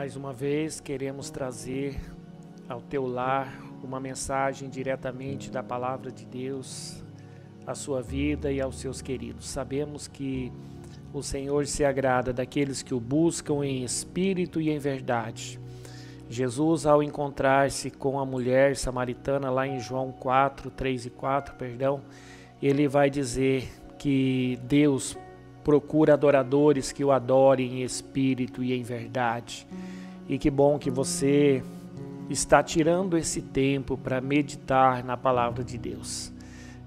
Mais uma vez queremos trazer ao teu lar uma mensagem diretamente da palavra de Deus, à sua vida e aos seus queridos. Sabemos que o Senhor se agrada daqueles que o buscam em espírito e em verdade. Jesus, ao encontrar-se com a mulher samaritana lá em João 4, 3 e 4, ele vai dizer que Deus procura adoradores que o adorem em espírito e em verdade. E que bom que você está tirando esse tempo para meditar na palavra de Deus.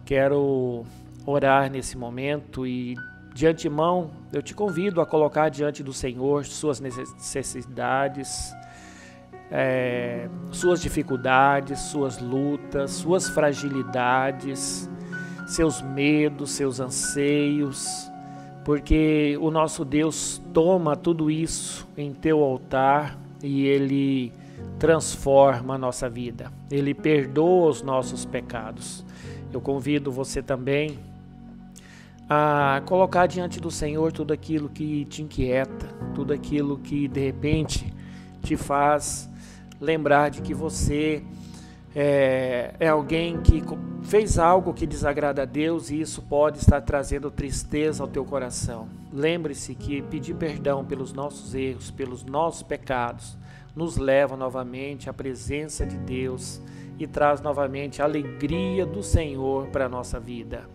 Quero orar nesse momento e de antemão eu te convido a colocar diante do Senhor suas necessidades, suas dificuldades, suas lutas, suas fragilidades, seus medos, seus anseios, porque o nosso Deus toma tudo isso em teu altar e Ele transforma a nossa vida. Ele perdoa os nossos pecados. Eu convido você também a colocar diante do Senhor tudo aquilo que te inquieta, tudo aquilo que de repente te faz lembrar de que você é alguém que fez algo que desagrada a Deus e isso pode estar trazendo tristeza ao teu coração. Lembre-se que pedir perdão pelos nossos erros, pelos nossos pecados, nos leva novamente à presença de Deus e traz novamente a alegria do Senhor para a nossa vida.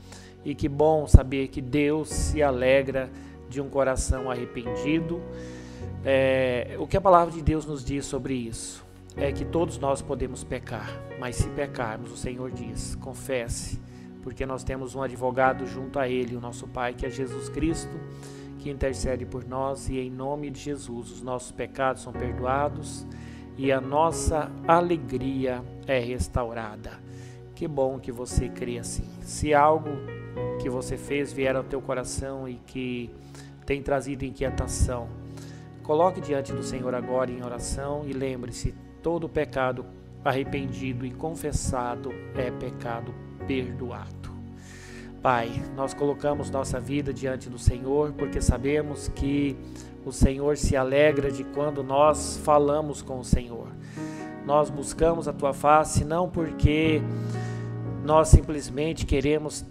E que bom saber que Deus se alegra de um coração arrependido. O que a palavra de Deus nos diz sobre isso? É que todos nós podemos pecar, mas se pecarmos, o Senhor diz, confesse, porque nós temos um advogado junto a Ele, o nosso Pai, que é Jesus Cristo, que intercede por nós, e em nome de Jesus os nossos pecados são perdoados e a nossa alegria é restaurada. Que bom que você crê assim. Se algo que você fez vier ao teu coração e que tem trazido inquietação, coloque diante do Senhor agora em oração e lembre-se, todo pecado arrependido e confessado é pecado perdoado. Pai, nós colocamos nossa vida diante do Senhor porque sabemos que o Senhor se alegra de quando nós falamos com o Senhor. Nós buscamos a Tua face não porque nós simplesmente queremos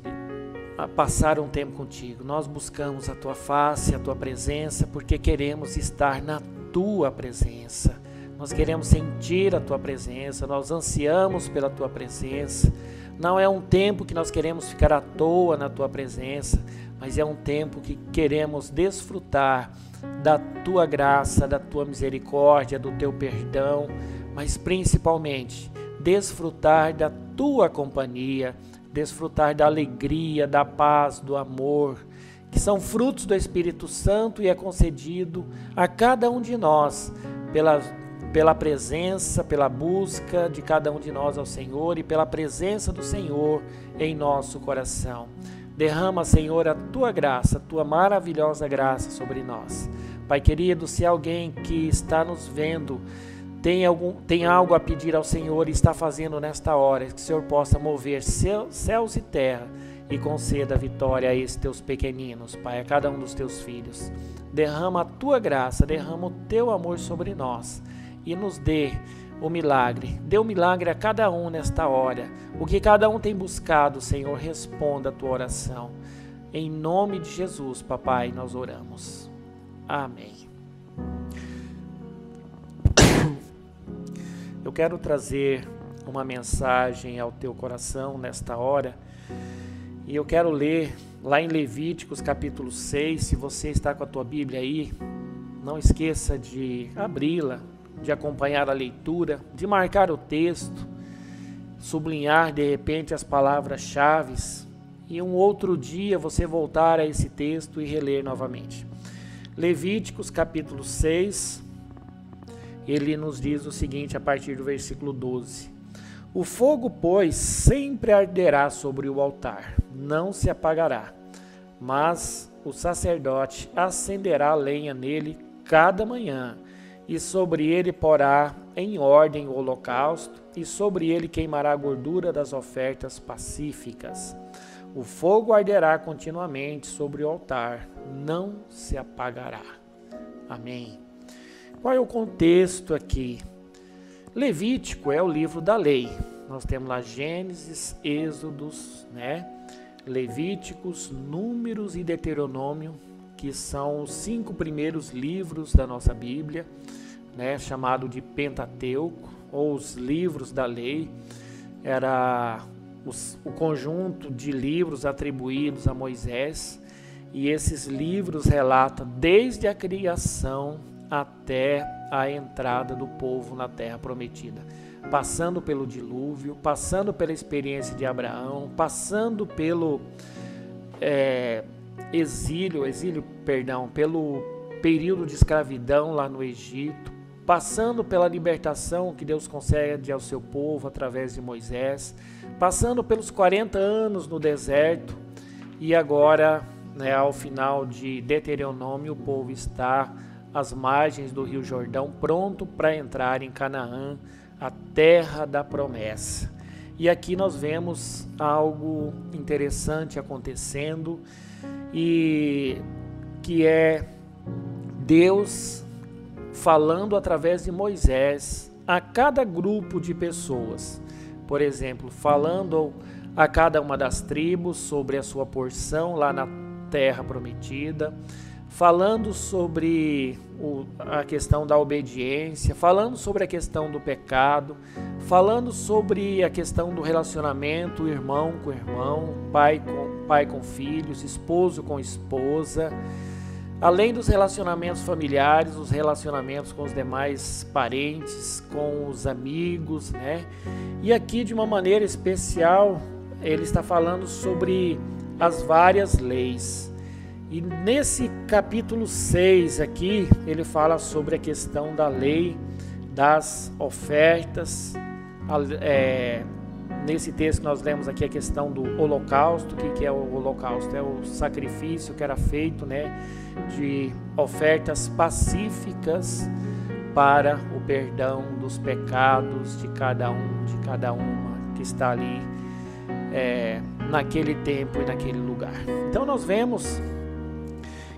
passar um tempo contigo. Nós buscamos a Tua face, a Tua presença, porque queremos estar na Tua presença. Nós queremos sentir a Tua presença, nós ansiamos pela Tua presença. Não é um tempo que nós queremos ficar à toa na Tua presença, mas é um tempo que queremos desfrutar da Tua graça, da Tua misericórdia, do Teu perdão, mas principalmente desfrutar da Tua companhia, desfrutar da alegria, da paz, do amor, que são frutos do Espírito Santo e é concedido a cada um de nós pela presença, pela busca de cada um de nós ao Senhor e pela presença do Senhor em nosso coração. Derrama, Senhor, a Tua graça, a Tua maravilhosa graça sobre nós. Pai querido, se alguém que está nos vendo tem algo a pedir ao Senhor e está fazendo nesta hora, que o Senhor possa mover céus e terra e conceda a vitória a esses Teus pequeninos, Pai, a cada um dos Teus filhos. Derrama a Tua graça, derrama o Teu amor sobre nós. E nos dê o milagre a cada um nesta hora. O que cada um tem buscado, Senhor, responda a Tua oração. Em nome de Jesus, Papai, nós oramos. Amém. Eu quero trazer uma mensagem ao teu coração nesta hora. E eu quero ler lá em Levíticos capítulo 6. Se você está com a tua Bíblia aí, não esqueça de abri-la, de acompanhar a leitura, de marcar o texto, sublinhar de repente as palavras-chave e um outro dia você voltar a esse texto e reler novamente. Levíticos capítulo 6, ele nos diz o seguinte a partir do versículo 12. O fogo, pois, sempre arderá sobre o altar, não se apagará, mas o sacerdote acenderá lenha nele cada manhã, e sobre ele porá em ordem o holocausto, e sobre ele queimará a gordura das ofertas pacíficas. O fogo arderá continuamente sobre o altar, não se apagará. Amém. Qual é o contexto aqui? Levítico é o livro da lei. Nós temos lá Gênesis, Êxodos, né? Levíticos, Números e Deuteronômio, que são os 5 primeiros livros da nossa Bíblia, né? Chamado de Pentateuco, ou os livros da lei. Era o conjunto de livros atribuídos a Moisés, e esses livros relatam desde a criação até a entrada do povo na Terra Prometida, passando pelo dilúvio, passando pela experiência de Abraão, passando pelo pelo período de escravidão lá no Egito, passando pela libertação que Deus concede ao seu povo através de Moisés, passando pelos 40 anos no deserto, e agora, né, ao final de Deuteronômio, o povo está às margens do Rio Jordão, pronto para entrar em Canaã, a terra da promessa. E aqui nós vemos algo interessante acontecendo, e que é Deus falando através de Moisés a cada grupo de pessoas. Por exemplo, falando a cada uma das tribos sobre a sua porção lá na terra prometida, falando sobre a questão da obediência, falando sobre a questão do pecado, falando sobre a questão do relacionamento irmão com irmão, pai com filhos, esposo com esposa, além dos relacionamentos familiares, os relacionamentos com os demais parentes, com os amigos, né? E aqui, de uma maneira especial, ele está falando sobre as várias leis. E nesse capítulo 6 aqui, ele fala sobre a questão da lei das ofertas. Nesse texto que nós lemos aqui a questão do holocausto. O que é o holocausto? É o sacrifício que era feito, né, de ofertas pacíficas para o perdão dos pecados de cada um, de cada uma que está ali naquele tempo e naquele lugar. Então nós vemos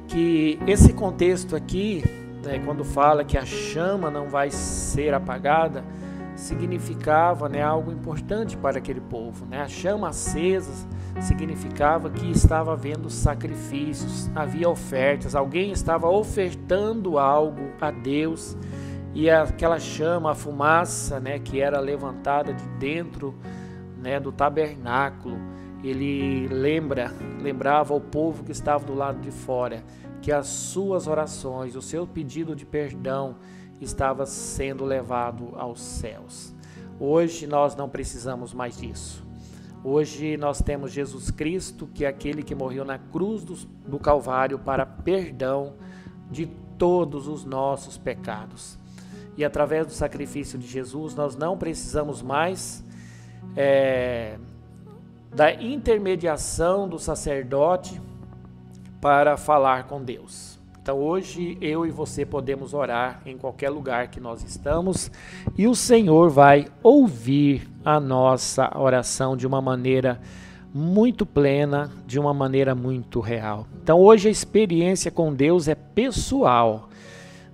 que esse contexto aqui, né, quando fala que a chama não vai ser apagada, significava, né, algo importante para aquele povo, né? A chama acesa significava que estava havendo sacrifícios, havia ofertas, alguém estava ofertando algo a Deus, e aquela chama, a fumaça, né, que era levantada de dentro, né, do tabernáculo, ele lembrava ao povo que estava do lado de fora que as suas orações, o seu pedido de perdão estava sendo levado aos céus. Hoje nós não precisamos mais disso. Hoje nós temos Jesus Cristo, que é aquele que morreu na cruz do Calvário para perdão de todos os nossos pecados. E através do sacrifício de Jesus, nós não precisamos mais da intermediação do sacerdote para falar com Deus. Então hoje eu e você podemos orar em qualquer lugar que nós estamos, e o Senhor vai ouvir a nossa oração de uma maneira muito plena, de uma maneira muito real. Então hoje a experiência com Deus é pessoal.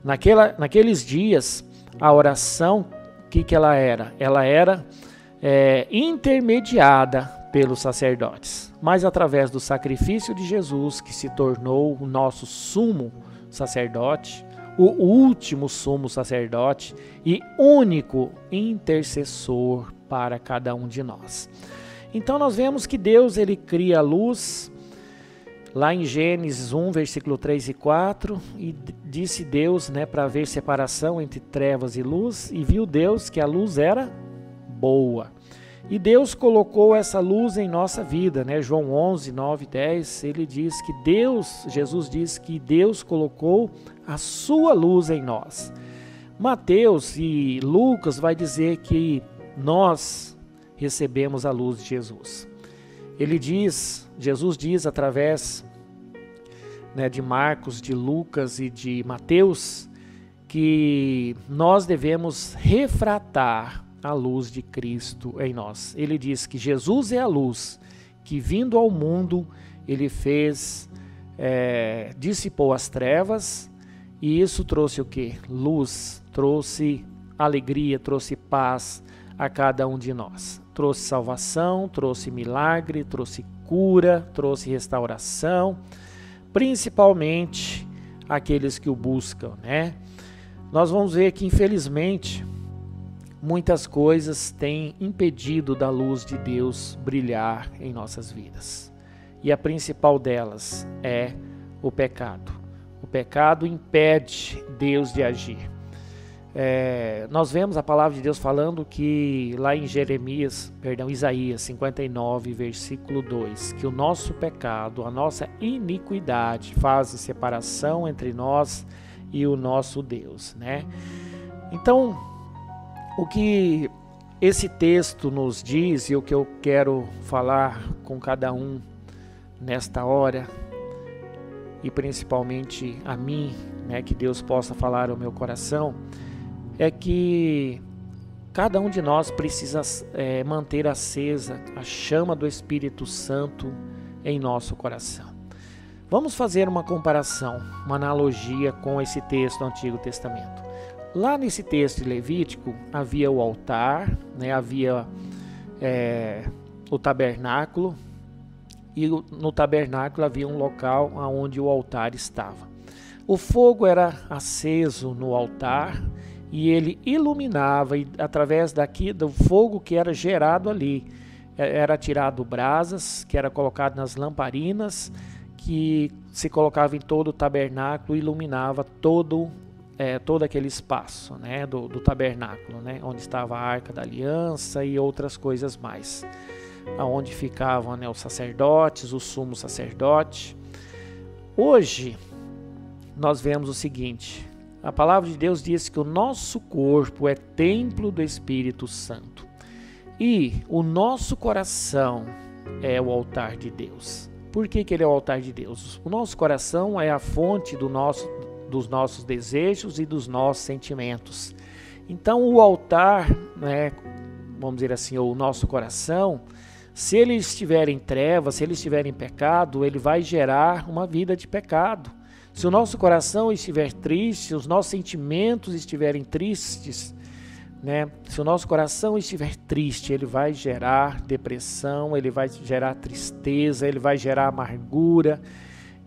Naqueles dias, a oração, o que ela era? Ela era intermediada pelos sacerdotes, mas através do sacrifício de Jesus, que se tornou o nosso sumo sacerdote, o último sumo sacerdote e único intercessor para cada um de nós. Então nós vemos que Deus, ele cria a luz, lá em Gênesis 1, versículo 3 e 4, e disse Deus, né, para haver separação entre trevas e luz, e viu Deus que a luz era boa. E Deus colocou essa luz em nossa vida, né? João 11, 9, 10, ele diz que Jesus diz que Deus colocou a sua luz em nós. Mateus e Lucas vai dizer que nós recebemos a luz de Jesus. Jesus diz através, né, de Marcos, de Lucas e de Mateus, que nós devemos refratar a luz de Cristo em nós. Ele diz que Jesus é a luz, que vindo ao mundo, ele dissipou as trevas E isso trouxe o quê? Luz, trouxe alegria, trouxe paz a cada um de nós. Trouxe salvação, trouxe milagre, trouxe cura, trouxe restauração, principalmente aqueles que o buscam, né? Nós vamos ver que, infelizmente, muitas coisas têm impedido da luz de Deus brilhar em nossas vidas. E a principal delas é o pecado. O pecado impede Deus de agir. Nós vemos a palavra de Deus falando que lá em Isaías 59, versículo 2, que o nosso pecado, a nossa iniquidade faz separação entre nós e o nosso Deus, né? Então, o que esse texto nos diz e o que eu quero falar com cada um nesta hora, e principalmente a mim, né, que Deus possa falar ao meu coração, é que cada um de nós precisa manter acesa a chama do Espírito Santo em nosso coração. Vamos fazer uma comparação, uma analogia com esse texto do Antigo Testamento. Lá nesse texto de Levítico havia o altar, né, havia o tabernáculo, e no tabernáculo havia um local onde o altar estava. O fogo era aceso no altar e ele iluminava, e através do fogo que era gerado ali, era tirado brasas, que era colocado nas lamparinas, que se colocava em todo o tabernáculo e iluminava todo aquele espaço, né, do tabernáculo, né, onde estava a Arca da Aliança e outras coisas mais, aonde ficavam, né, os sacerdotes, o sumo sacerdote. Hoje nós vemos o seguinte: a palavra de Deus diz que o nosso corpo é templo do Espírito Santo e o nosso coração é o altar de Deus. Por que ele é o altar de Deus? O nosso coração é a fonte dos nossos desejos e dos nossos sentimentos. Então o altar, né, vamos dizer assim, o nosso coração, se ele estiver em trevas, se ele estiver em pecado, ele vai gerar uma vida de pecado. Se o nosso coração estiver triste, se os nossos sentimentos estiverem tristes, né? Se o nosso coração estiver triste, ele vai gerar depressão, ele vai gerar tristeza, ele vai gerar amargura.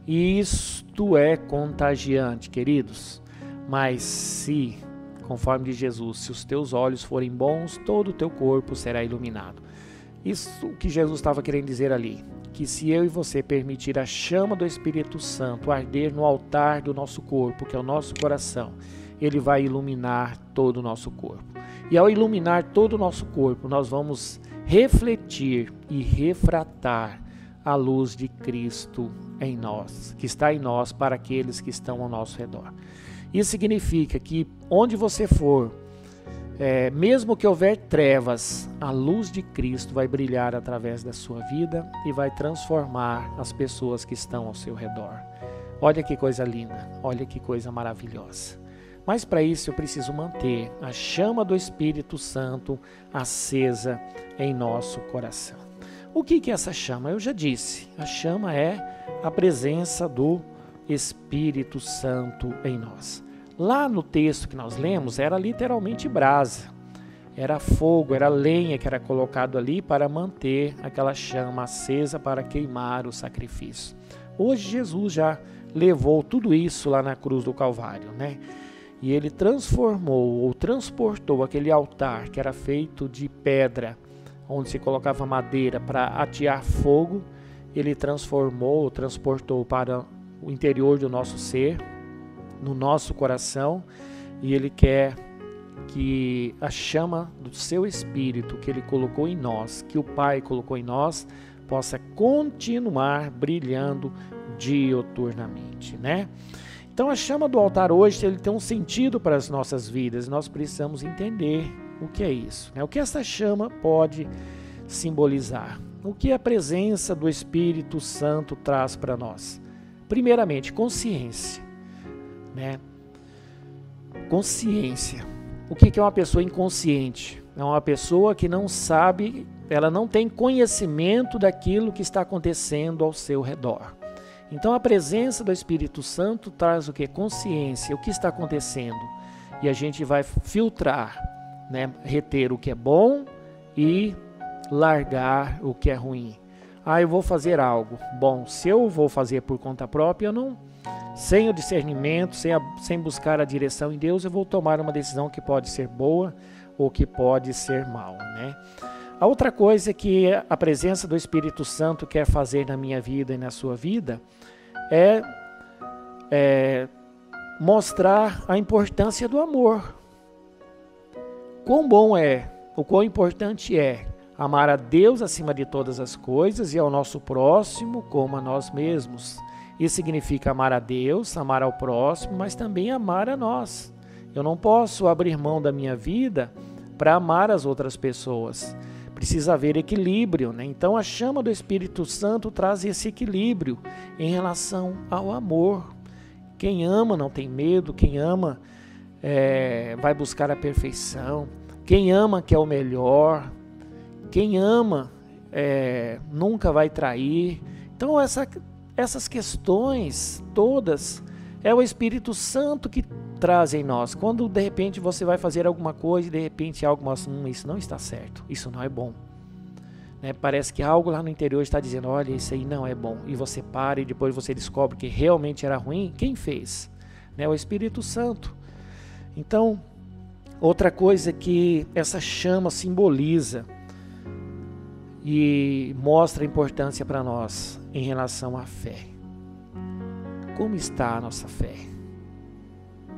E isto é contagiante, queridos. Mas se, conforme diz Jesus, se os teus olhos forem bons, todo o teu corpo será iluminado. Isso que Jesus estava querendo dizer ali, que se eu e você permitir a chama do Espírito Santo arder no altar do nosso corpo, que é o nosso coração, ele vai iluminar todo o nosso corpo. E ao iluminar todo o nosso corpo, nós vamos refletir e refratar a luz de Cristo em nós, que está em nós para aqueles que estão ao nosso redor. Isso significa que onde você for, mesmo que houver trevas, a luz de Cristo vai brilhar através da sua vida e vai transformar as pessoas que estão ao seu redor. Olha que coisa linda, olha que coisa maravilhosa. Mas para isso eu preciso manter a chama do Espírito Santo acesa em nosso coração. O que é essa chama? Eu já disse, a chama é a presença do Espírito Santo em nós. Lá no texto que nós lemos, era literalmente brasa, era fogo, era lenha que era colocado ali para manter aquela chama acesa para queimar o sacrifício. Hoje Jesus já levou tudo isso lá na cruz do Calvário, né? E ele transformou ou transportou aquele altar que era feito de pedra, onde se colocava madeira para atear fogo, ele transportou para o interior do nosso ser, no nosso coração, e ele quer que a chama do seu Espírito que ele colocou em nós, que o Pai colocou em nós, possa continuar brilhando diuturnamente, né? Então a chama do altar hoje, ele tem um sentido para as nossas vidas, nós precisamos entender o que é isso, né? O que essa chama pode simbolizar, o que a presença do Espírito Santo traz para nós. Primeiramente, consciência, né? Consciência. O que é uma pessoa inconsciente? É uma pessoa que não sabe, ela não tem conhecimento daquilo que está acontecendo ao seu redor. Então a presença do Espírito Santo traz o que? Consciência, o que está acontecendo. E a gente vai filtrar, né? Reter o que é bom e largar o que é ruim. Eu vou fazer algo. Bom, se eu vou fazer por conta própria, eu não, sem o discernimento, sem buscar a direção em Deus, eu vou tomar uma decisão que pode ser boa ou que pode ser mal, né? A outra coisa que a presença do Espírito Santo quer fazer na minha vida e na sua vida é mostrar a importância do amor. Quão bom o quão importante é amar a Deus acima de todas as coisas e ao nosso próximo como a nós mesmos. Isso significa amar a Deus, amar ao próximo, mas também amar a nós. Eu não posso abrir mão da minha vida para amar as outras pessoas. Precisa haver equilíbrio, né? Então a chama do Espírito Santo traz esse equilíbrio em relação ao amor. Quem ama não tem medo, quem ama vai buscar a perfeição, quem ama quer o melhor, quem ama nunca vai trair. Então essas questões todas é o Espírito Santo que traz em nós. Quando de repente você vai fazer alguma coisa e de repente algo isso não está certo, isso não é bom, né? Parece que algo lá no interior está dizendo, olha, isso aí não é bom, e você para e depois você descobre que realmente era ruim. Quem fez? Né? O Espírito Santo. Então, outra coisa que essa chama simboliza e mostra a importância para nós em relação à fé. Como está a nossa fé?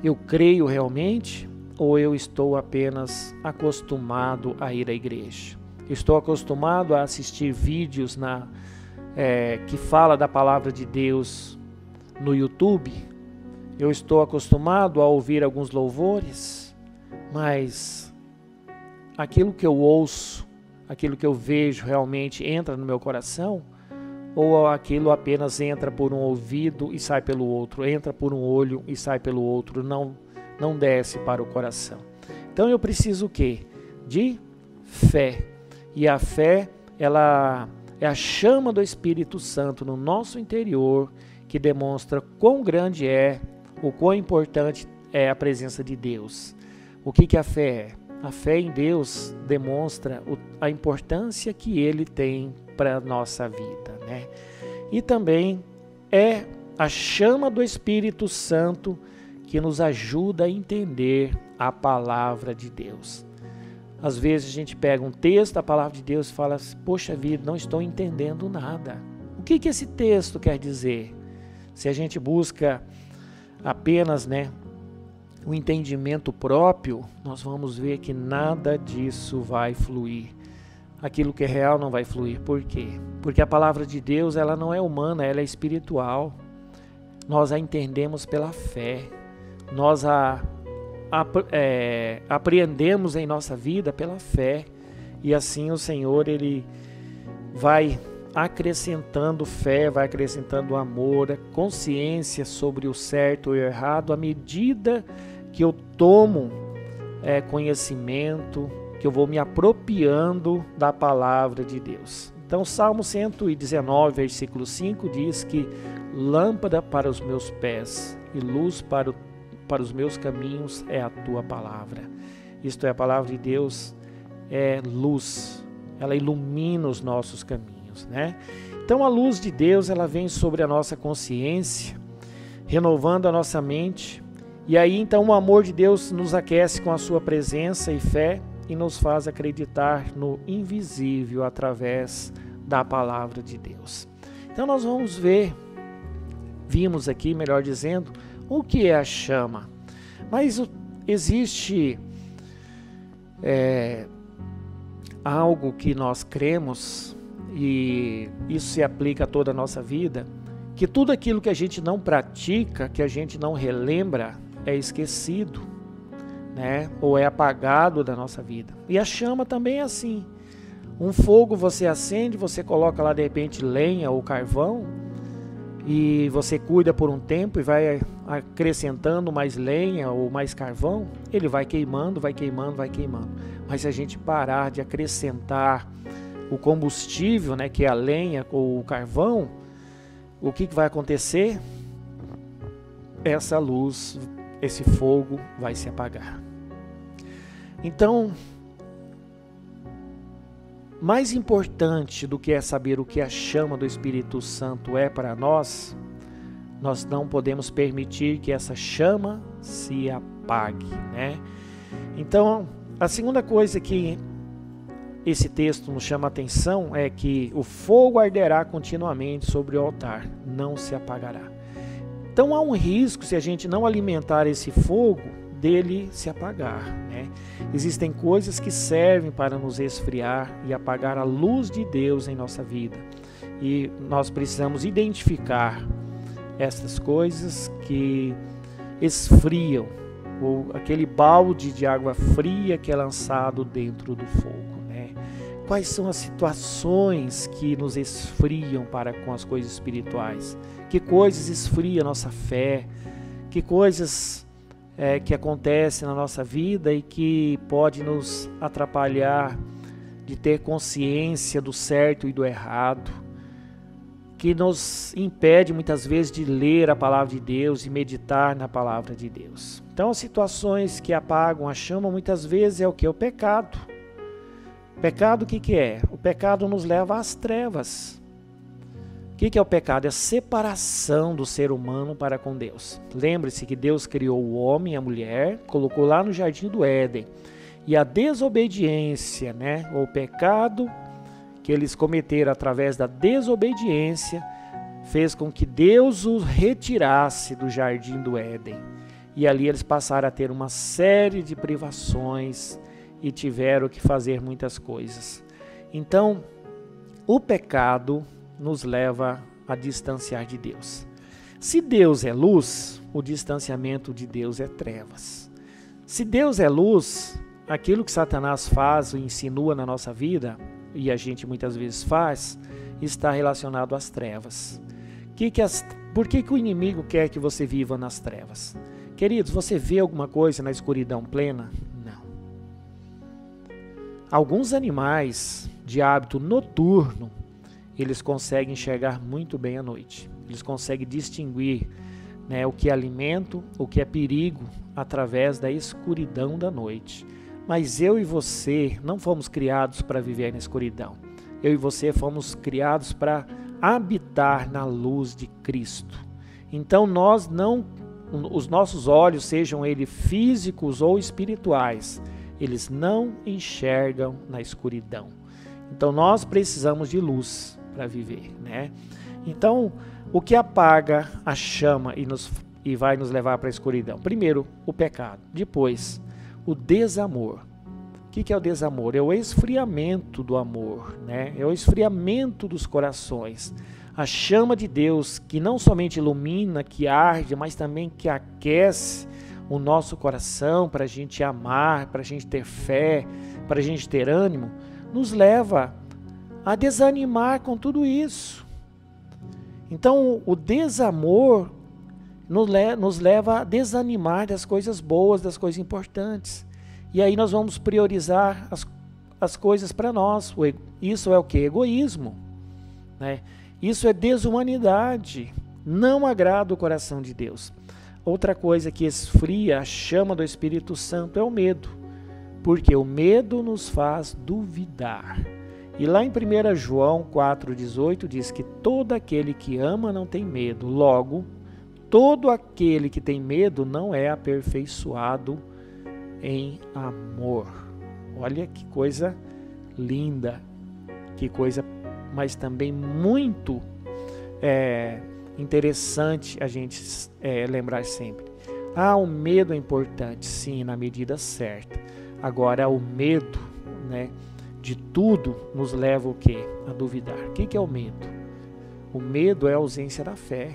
Eu creio realmente ou eu estou apenas acostumado a ir à igreja? Estou acostumado a assistir vídeos que fala da palavra de Deus no YouTube? Eu estou acostumado a ouvir alguns louvores? Mas aquilo que eu ouço, aquilo que eu vejo realmente entra no meu coração? Ou aquilo apenas entra por um ouvido e sai pelo outro, entra por um olho e sai pelo outro, não desce para o coração? Então eu preciso o quê? De fé. E a fé, ela é a chama do Espírito Santo no nosso interior que demonstra quão grande o quão importante é a presença de Deus. O que a fé é? A fé em Deus demonstra a importância que Ele tem para a nossa vida, né? E também é a chama do Espírito Santo que nos ajuda a entender a palavra de Deus. Às vezes a gente pega um texto da palavra de Deus e fala assim, poxa vida, não estou entendendo nada. O que esse texto quer dizer? Se a gente busca apenas, o entendimento próprio, nós vamos ver que nada disso vai fluir. Aquilo que é real não vai fluir. Por quê? Porque a palavra de Deus, ela não é humana, ela é espiritual. Nós a entendemos pela fé. Nós apreendemos em nossa vida pela fé. E assim o Senhor, Ele vai acrescentando fé, vai acrescentando amor, consciência sobre o certo e o errado, à medida que eu tomo conhecimento, que eu vou me apropriando da palavra de Deus. Então, Salmo 119, versículo 5 diz que lâmpada para os meus pés e luz para os meus caminhos é a tua palavra. Isto é, a palavra de Deus é luz, ela ilumina os nossos caminhos, né? Então, a luz de Deus, ela vem sobre a nossa consciência, renovando a nossa mente. E aí, então, o amor de Deus nos aquece com a sua presença e fé e nos faz acreditar no invisível através da palavra de Deus. Então, nós vimos aqui, melhor dizendo, o que é a chama. Mas existe algo que nós cremos, e isso se aplica a toda a nossa vida, que tudo aquilo que a gente não pratica, que a gente não relembra, é esquecido, né? Ou é apagado da nossa vida. E a chama também é assim. Um fogo você acende, você coloca lá de repente lenha ou carvão, e você cuida por um tempo e vai acrescentando mais lenha ou mais carvão, ele vai queimando, vai queimando, vai queimando. Mas se a gente parar de acrescentar o combustível, né, que é a lenha ou o carvão, o que vai acontecer? Essa luz, esse fogo vai se apagar. Então, mais importante do que é saber o que a chama do Espírito Santo é para nós, nós não podemos permitir que essa chama se apague, né? Então, a segunda coisa que esse texto nos chama a atenção é que o fogo arderá continuamente sobre o altar, não se apagará. Então há um risco, se a gente não alimentar esse fogo, dele se apagar, né? Existem coisas que servem para nos esfriar e apagar a luz de Deus em nossa vida. E nós precisamos identificar essas coisas que esfriam, ou aquele balde de água fria que é lançado dentro do fogo, né? Quais são as situações que nos esfriam para com as coisas espirituais? Que coisas esfriam a nossa fé? Que coisas que acontecem na nossa vida e que pode nos atrapalhar de ter consciência do certo e do errado, que nos impede muitas vezes de ler a palavra de Deus e meditar na palavra de Deus. Então, as situações que apagam a chama muitas vezes é o que? O pecado. Pecado o que é? O pecado nos leva às trevas. O que é o pecado? É a separação do ser humano para com Deus. Lembre-se que Deus criou o homem e a mulher, colocou lá no jardim do Éden. E a desobediência, né, ou o pecado que eles cometeram através da desobediência, fez com que Deus os retirasse do jardim do Éden. E ali eles passaram a ter uma série de privações e tiveram que fazer muitas coisas. Então, o pecado nos leva a distanciar de Deus. Se Deus é luz, o distanciamento de Deus é trevas. Se Deus é luz, aquilo que Satanás faz ou insinua na nossa vida, e a gente muitas vezes faz, está relacionado às trevas. Por que o inimigo quer que você viva nas trevas? Queridos, você vê alguma coisa na escuridão plena? Não. Alguns animais de hábito noturno, eles conseguem enxergar muito bem à noite. Eles conseguem distinguir, né, o que é alimento, o que é perigo, através da escuridão da noite. Mas eu e você não fomos criados para viver na escuridão. Eu e você fomos criados para habitar na luz de Cristo. Então os nossos olhos, sejam eles físicos ou espirituais, eles não enxergam na escuridão. Então nós precisamos de luz para viver, né? Então, o que apaga a chama e vai nos levar para a escuridão? Primeiro, o pecado. Depois, o desamor. O que é o desamor? É o esfriamento do amor, né? É o esfriamento dos corações. A chama de Deus, que não somente ilumina, que arde, mas também que aquece o nosso coração para a gente amar, para a gente ter fé, para a gente ter ânimo, nos leva a desanimar com tudo isso. Então, o desamor nos leva a desanimar das coisas boas, das coisas importantes. E aí nós vamos priorizar as coisas para nós. Isso é o que? Egoísmo, né? Isso é desumanidade. Não agrada o coração de Deus. Outra coisa que esfria a chama do Espírito Santo é o medo. Porque o medo nos faz duvidar. E lá em 1 João 4,18 diz que todo aquele que ama não tem medo. Logo, todo aquele que tem medo não é aperfeiçoado em amor. Olha que coisa linda, que coisa, mas também muito interessante a gente lembrar sempre. O medo é importante, sim, na medida certa. Agora, o medo, né, de tudo nos leva o quê? A duvidar. O que é o medo? O medo é a ausência da fé.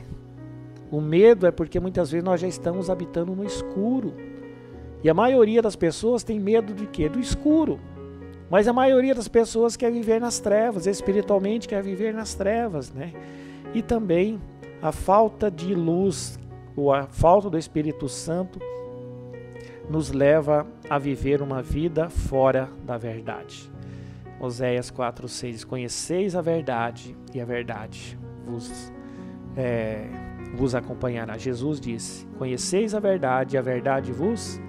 O medo é porque muitas vezes nós já estamos habitando no escuro. E a maioria das pessoas tem medo de quê? Do escuro. Mas a maioria das pessoas quer viver nas trevas, espiritualmente quer viver nas trevas, né? E também a falta de luz, ou a falta do Espírito Santo, nos leva a viver uma vida fora da verdade. Oséias 4,6: Conheceis a verdade, e a verdade vos vos acompanhará. Jesus disse: conheceis a verdade e a verdade vos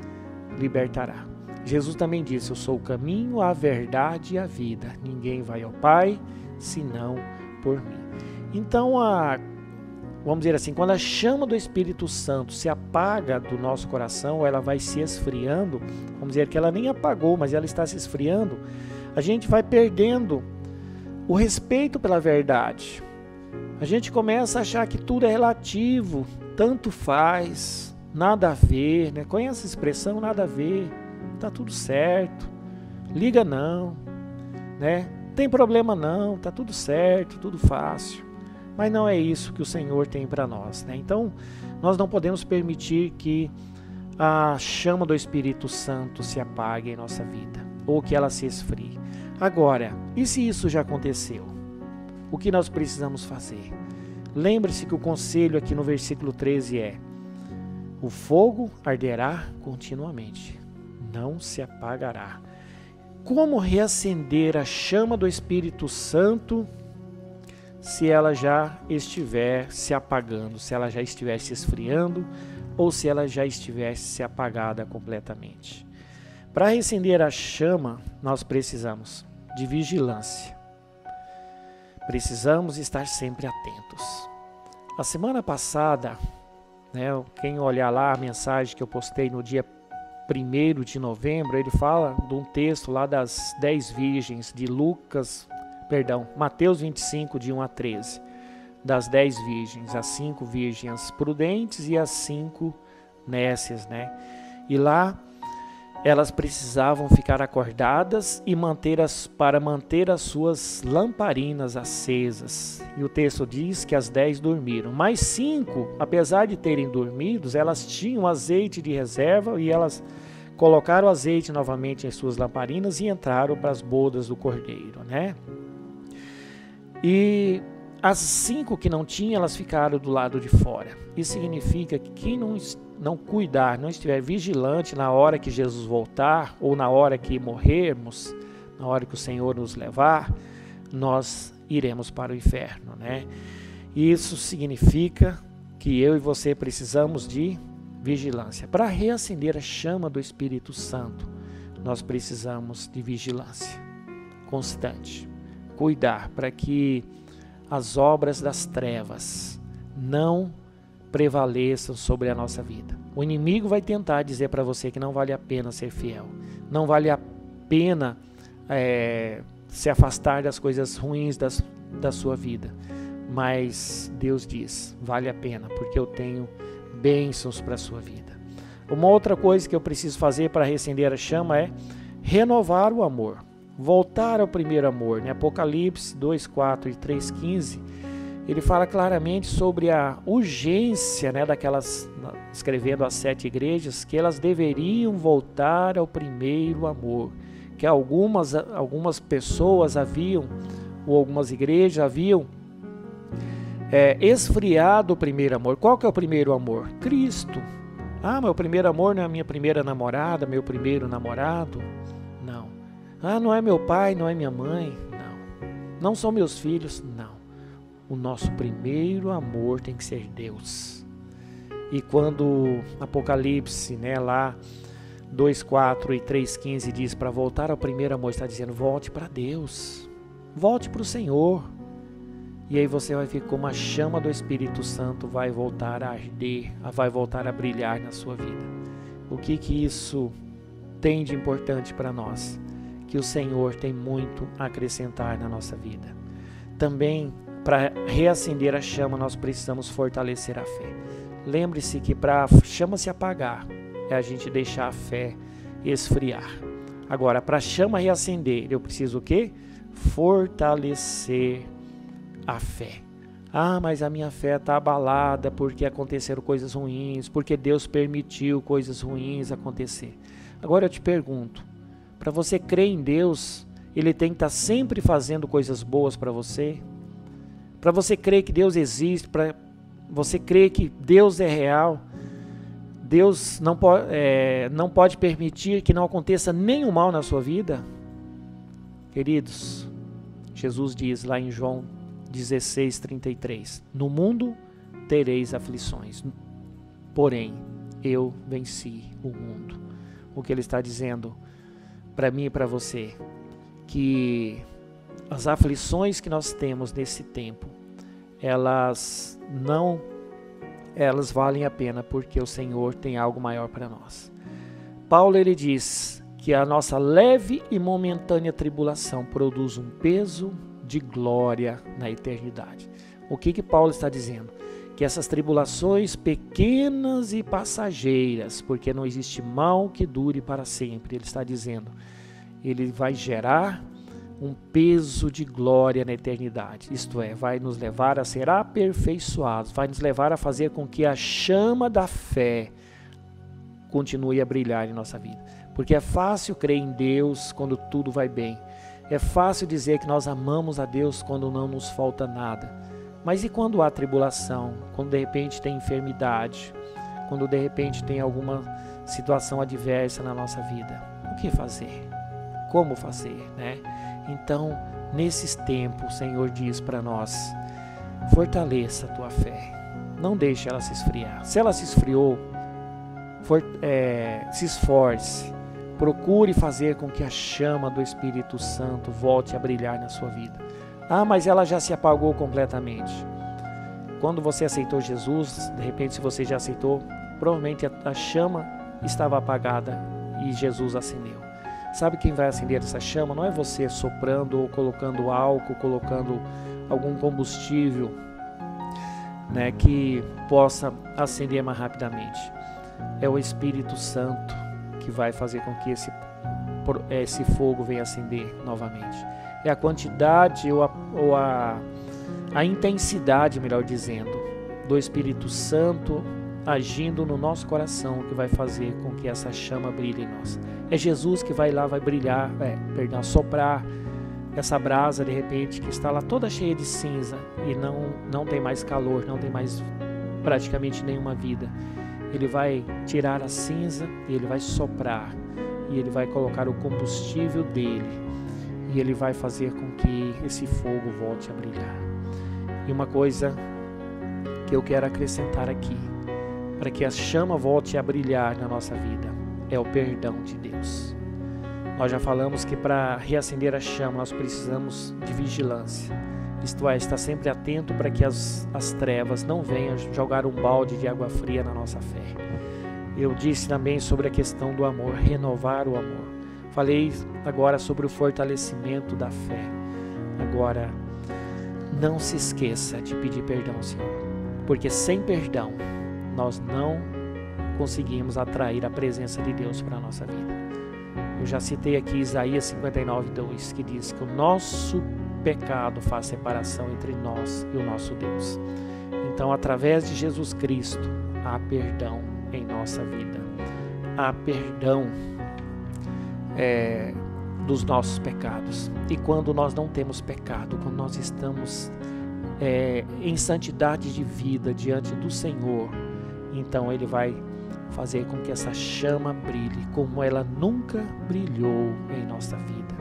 libertará. Jesus também disse: eu sou o caminho, a verdade e a vida. Ninguém vai ao Pai senão por mim. Então, vamos dizer assim, quando a chama do Espírito Santo se apaga do nosso coração, ou ela vai se esfriando, vamos dizer que ela nem apagou, mas ela está se esfriando, a gente vai perdendo o respeito pela verdade. A gente começa a achar que tudo é relativo, tanto faz, nada a ver, né? Conhece a expressão nada a ver, tá tudo certo, liga não, né? Tem problema não, tá tudo certo, tudo fácil. Mas não é isso que o Senhor tem para nós, né? Então, nós não podemos permitir que a chama do Espírito Santo se apague em nossa vida, ou que ela se esfrie. Agora, e se isso já aconteceu? O que nós precisamos fazer? Lembre-se que o conselho aqui no versículo 13 é: o fogo arderá continuamente, não se apagará. Como reacender a chama do Espírito Santo se ela já estiver se apagando, se ela já estiver se esfriando ou se ela já estivesse se apagada completamente? Para reacender a chama, nós precisamos de vigilância. Precisamos estar sempre atentos. A semana passada, né, quem olhar lá a mensagem que eu postei no dia 1º de novembro, ele fala de um texto lá das 10 virgens de Mateus 25, de 1 a 13. Das 10 virgens, as 5 virgens prudentes e as 5 nécias, né? E lá elas precisavam ficar acordadas e para manter as suas lamparinas acesas. E o texto diz que as 10 dormiram. Mas 5, apesar de terem dormido, elas tinham azeite de reserva e elas colocaram o azeite novamente em suas lamparinas e entraram para as bodas do Cordeiro, né? E as 5 que não tinham, elas ficaram do lado de fora. Isso significa que quem não cuidar, não estiver vigilante na hora que Jesus voltar, ou na hora que morrermos, na hora que o Senhor nos levar, nós iremos para o inferno, né? Isso significa que eu e você precisamos de vigilância. Para reacender a chama do Espírito Santo, nós precisamos de vigilância constante. Cuidar para que as obras das trevas não prevaleçam sobre a nossa vida. O inimigo vai tentar dizer para você que não vale a pena ser fiel, não vale a pena se afastar das coisas ruins da sua vida, mas Deus diz, vale a pena, porque eu tenho bênçãos para a sua vida. Uma outra coisa que eu preciso fazer para reacender a chama é renovar o amor, voltar ao primeiro amor, né? Apocalipse 2:4 e 3:15, ele fala claramente sobre a urgência, né, escrevendo às 7 igrejas, que elas deveriam voltar ao primeiro amor, que algumas pessoas ou algumas igrejas haviam esfriado o primeiro amor. Qual que é o primeiro amor? Cristo. Meu primeiro amor não é a minha primeira namorada, meu primeiro namorado? Não. Não é meu pai, não é minha mãe? Não. Não são meus filhos? Não. O nosso primeiro amor tem que ser Deus. E quando Apocalipse, né, lá 2:4 e 3:15 diz para voltar ao primeiro amor, está dizendo volte para Deus, volte para o Senhor. E aí você vai ver como a chama do Espírito Santo vai voltar a arder, vai voltar a brilhar na sua vida. O que isso tem de importante para nós? Que o Senhor tem muito a acrescentar na nossa vida. Também, para reacender a chama, nós precisamos fortalecer a fé. Lembre-se que para a chama se apagar, é a gente deixar a fé esfriar. Agora, para a chama reacender, eu preciso o quê? Fortalecer a fé. Mas a minha fé está abalada porque aconteceram coisas ruins, porque Deus permitiu coisas ruins acontecer. Agora eu te pergunto, para você crer em Deus, Ele tem que estar sempre fazendo coisas boas para você? Para você crer que Deus existe, para você crer que Deus é real, Deus não pode permitir que não aconteça nenhum mal na sua vida? Queridos, Jesus diz lá em João 16:33, no mundo tereis aflições, porém eu venci o mundo. O que ele está dizendo para mim e para você, que as aflições que nós temos nesse tempo, elas valem a pena, porque o Senhor tem algo maior para nós. Paulo, ele diz que a nossa leve e momentânea tribulação produz um peso de glória na eternidade. O que Paulo está dizendo? Que essas tribulações pequenas e passageiras, porque não existe mal que dure para sempre, ele está dizendo, ele vai gerar um peso de glória na eternidade, isto é, vai nos levar a ser aperfeiçoados, vai nos levar a fazer com que a chama da fé continue a brilhar em nossa vida, porque é fácil crer em Deus quando tudo vai bem, é fácil dizer que nós amamos a Deus quando não nos falta nada, mas e quando há tribulação, quando de repente tem enfermidade, quando de repente tem alguma situação adversa na nossa vida, o que fazer? Como fazer, né? Então, nesses tempos, o Senhor diz para nós, fortaleça a tua fé, não deixe ela se esfriar. Se ela se esfriou, se esforce, procure fazer com que a chama do Espírito Santo volte a brilhar na sua vida. Ah, mas ela já se apagou completamente. Quando você aceitou Jesus, de repente, se você já aceitou, provavelmente a chama estava apagada e Jesus acendeu. Sabe quem vai acender essa chama? Não é você soprando ou colocando álcool, colocando algum combustível, né, que possa acender mais rapidamente. É o Espírito Santo que vai fazer com que esse fogo venha acender novamente. É a quantidade ou a intensidade, melhor dizendo, do Espírito Santo agindo no nosso coração que vai fazer com que essa chama brilhe em nós. É Jesus que vai lá, vai brilhar, soprar essa brasa de repente que está lá toda cheia de cinza e não tem mais calor, não tem mais praticamente nenhuma vida. Ele vai tirar a cinza e ele vai soprar e ele vai colocar o combustível dele e ele vai fazer com que esse fogo volte a brilhar. E uma coisa que eu quero acrescentar aqui, para que a chama volte a brilhar na nossa vida, é o perdão de Deus. Nós já falamos que para reacender a chama nós precisamos de vigilância, isto é, estar sempre atento para que as trevas não venham jogar um balde de água fria na nossa fé. Eu disse também sobre a questão do amor, renovar o amor. Falei agora sobre o fortalecimento da fé. Agora, não se esqueça de pedir perdão ao Senhor, porque sem perdão nós não conseguimos atrair a presença de Deus para a nossa vida. Eu já citei aqui Isaías 59:2, que diz que o nosso pecado faz separação entre nós e o nosso Deus. Então, através de Jesus Cristo, há perdão em nossa vida. Há perdão dos nossos pecados. E quando nós não temos pecado, quando nós estamos em santidade de vida diante do Senhor, então Ele vai fazer com que essa chama brilhe como ela nunca brilhou em nossa vida.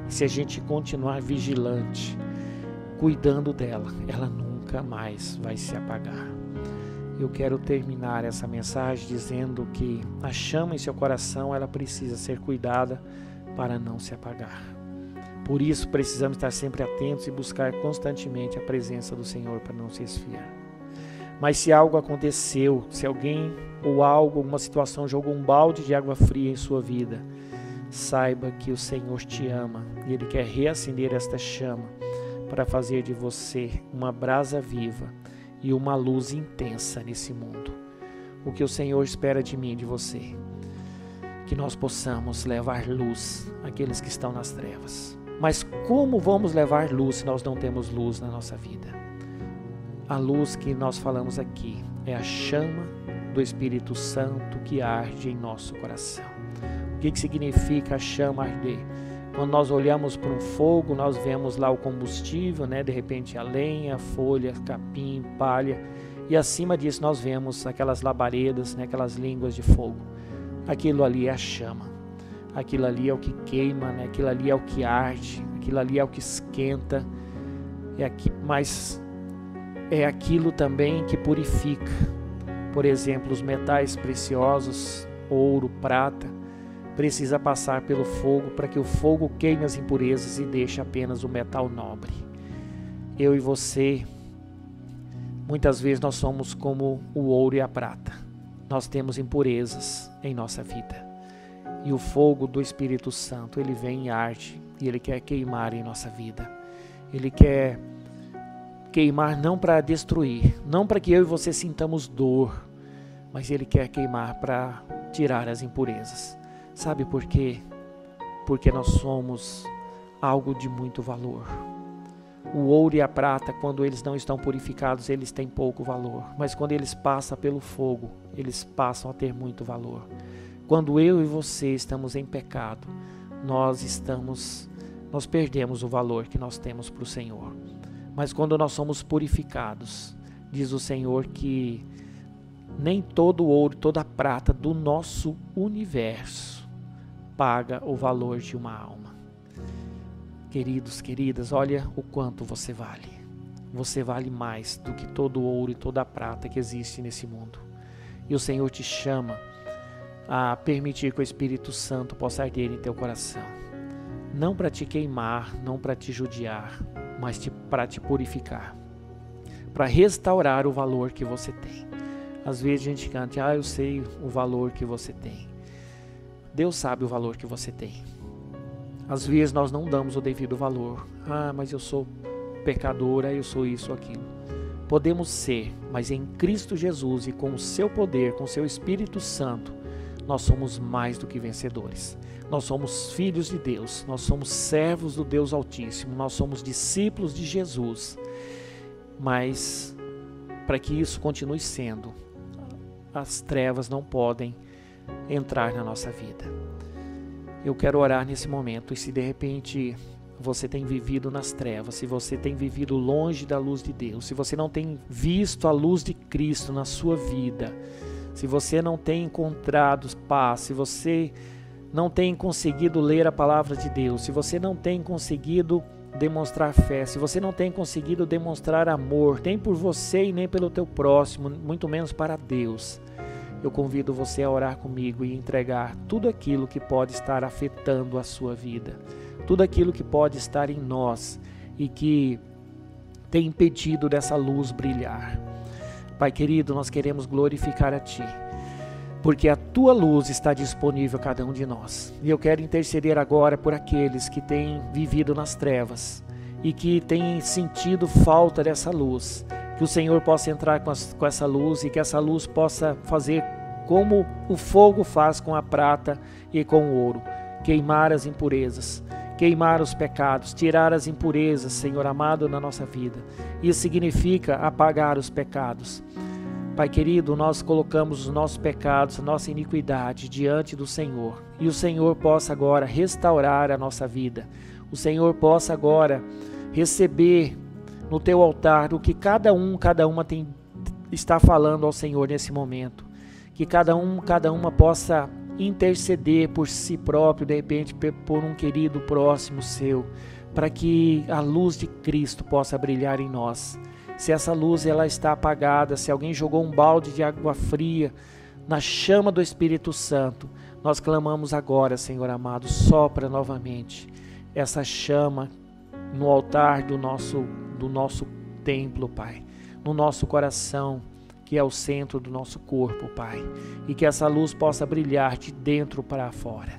E se a gente continuar vigilante, cuidando dela, ela nunca mais vai se apagar. Eu quero terminar essa mensagem dizendo que a chama em seu coração, ela precisa ser cuidada para não se apagar. Por isso precisamos estar sempre atentos e buscar constantemente a presença do Senhor para não se esfriar. Mas se algo aconteceu, se alguém ou algo, alguma situação jogou um balde de água fria em sua vida, saiba que o Senhor te ama e Ele quer reacender esta chama para fazer de você uma brasa viva e uma luz intensa nesse mundo. O que o Senhor espera de mim e de você, que nós possamos levar luz àqueles que estão nas trevas. Mas como vamos levar luz se nós não temos luz na nossa vida? A luz que nós falamos aqui é a chama do Espírito Santo que arde em nosso coração. O que significa a chama arder? Quando nós olhamos para um fogo, nós vemos lá o combustível, né? De repente a lenha, folha, capim, palha. E acima disso nós vemos aquelas labaredas, né? Aquelas línguas de fogo. Aquilo ali é a chama. Aquilo ali é o que queima, né? Aquilo ali é o que arde. Aquilo ali é o que esquenta. Mas é aquilo também que purifica. Por exemplo, os metais preciosos, ouro, prata, precisa passar pelo fogo para que o fogo queime as impurezas e deixe apenas o metal nobre. Eu e você, muitas vezes nós somos como o ouro e a prata. Nós temos impurezas em nossa vida. E o fogo do Espírito Santo, ele vem em arte e ele quer queimar em nossa vida. Ele quer queimar não para destruir, não para que eu e você sintamos dor, mas ele quer queimar para tirar as impurezas. Sabe por quê? Porque nós somos algo de muito valor. O ouro e a prata, quando eles não estão purificados, eles têm pouco valor. Mas quando eles passam pelo fogo, eles passam a ter muito valor. Quando eu e você estamos em pecado, nós perdemos o valor que nós temos para o Senhor. Mas quando nós somos purificados, diz o Senhor que nem todo o ouro, toda a prata do nosso universo paga o valor de uma alma. Queridos, queridas, olha o quanto você vale. Você vale mais do que todo o ouro e toda a prata que existe nesse mundo. E o Senhor te chama a permitir que o Espírito Santo possa arder em teu coração. Não para te queimar, não para te judiar, mas para te purificar. Para restaurar o valor que você tem. Às vezes a gente canta, eu sei o valor que você tem. Deus sabe o valor que você tem. Às vezes nós não damos o devido valor. Mas eu sou pecadora, eu sou isso, aquilo. Podemos ser, mas em Cristo Jesus e com o seu poder, com o seu Espírito Santo, nós somos mais do que vencedores. Nós somos filhos de Deus, nós somos servos do Deus Altíssimo, nós somos discípulos de Jesus. Mas para que isso continue sendo, as trevas não podem entrar na nossa vida. Eu quero orar nesse momento, e se de repente você tem vivido nas trevas, se você tem vivido longe da luz de Deus, se você não tem visto a luz de Cristo na sua vida, se você não tem encontrado paz, se você não tem conseguido ler a palavra de Deus, se você não tem conseguido demonstrar fé, se você não tem conseguido demonstrar amor, nem por você e nem pelo teu próximo, muito menos para Deus, eu convido você a orar comigo e entregar tudo aquilo que pode estar afetando a sua vida, tudo aquilo que pode estar em nós e que tem impedido dessa luz brilhar. Pai querido, nós queremos glorificar a Ti, porque a Tua luz está disponível a cada um de nós. E eu quero interceder agora por aqueles que têm vivido nas trevas e que têm sentido falta dessa luz. Que o Senhor possa entrar com essa luz e que essa luz possa fazer como o fogo faz com a prata e com o ouro. Queimar as impurezas, queimar os pecados, tirar as impurezas, Senhor amado, na nossa vida. Isso significa apagar os pecados. Pai querido, nós colocamos os nossos pecados, a nossa iniquidade diante do Senhor. E o Senhor possa agora restaurar a nossa vida. O Senhor possa agora receber no teu altar o que cada uma está falando ao Senhor nesse momento. Que cada uma possa interceder por si próprio, de repente por um querido próximo seu, para que a luz de Cristo possa brilhar em nós. Se essa luz ela está apagada, se alguém jogou um balde de água fria na chama do Espírito Santo, nós clamamos agora, Senhor amado, sopra novamente essa chama no altar do nosso templo, Pai, no nosso coração, que é o centro do nosso corpo, Pai, e que essa luz possa brilhar de dentro para fora,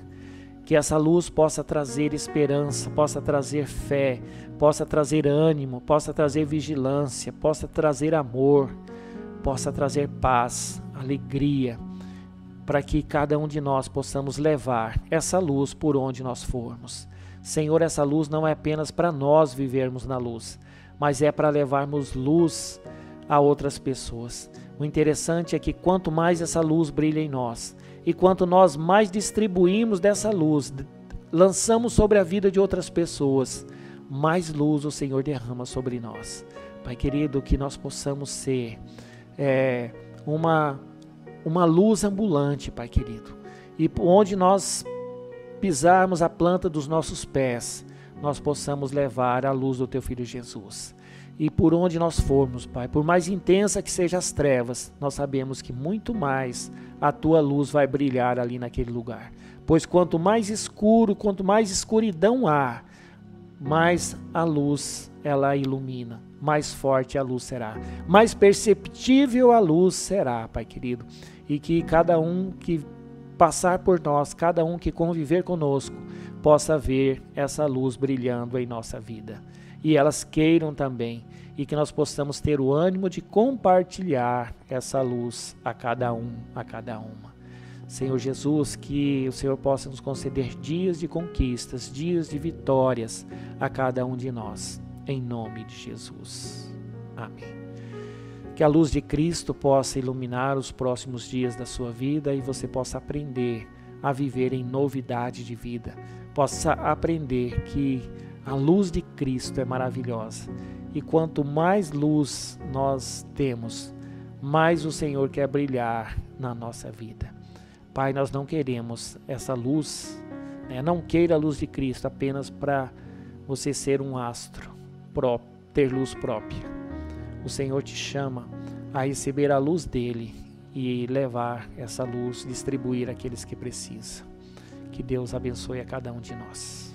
que essa luz possa trazer esperança, possa trazer fé, possa trazer ânimo, possa trazer vigilância, possa trazer amor, possa trazer paz, alegria, para que cada um de nós possamos levar essa luz por onde nós formos. Senhor, essa luz não é apenas para nós vivermos na luz, mas é para levarmos luz a outras pessoas. O interessante é que quanto mais essa luz brilha em nós, e quanto nós mais distribuímos dessa luz, lançamos sobre a vida de outras pessoas, mais luz o Senhor derrama sobre nós. Pai querido, que nós possamos ser uma luz ambulante, Pai querido, e onde nós pisarmos a planta dos nossos pés, nós possamos levar a luz do Teu Filho Jesus. E por onde nós formos, Pai, por mais intensa que sejam as trevas, nós sabemos que muito mais a Tua luz vai brilhar ali naquele lugar. Pois quanto mais escuro, quanto mais escuridão há, mais a luz ela ilumina, mais forte a luz será, mais perceptível a luz será, Pai querido. E que cada um que passar por nós, cada um que conviver conosco, possa ver essa luz brilhando em nossa vida. E elas queiram também, e que nós possamos ter o ânimo de compartilhar essa luz a cada um, a cada uma. Senhor Jesus, que o Senhor possa nos conceder dias de conquistas, dias de vitórias a cada um de nós, em nome de Jesus. Amém. Que a luz de Cristo possa iluminar os próximos dias da sua vida e você possa aprender a viver em novidade de vida, possa aprender que a luz de Cristo é maravilhosa. E quanto mais luz nós temos, mais o Senhor quer brilhar na nossa vida. Pai, nós não queremos essa luz, não queira a luz de Cristo apenas para você ser um astro, ter luz própria. O Senhor te chama a receber a luz dele e levar essa luz, distribuir àqueles que precisam. Que Deus abençoe a cada um de nós.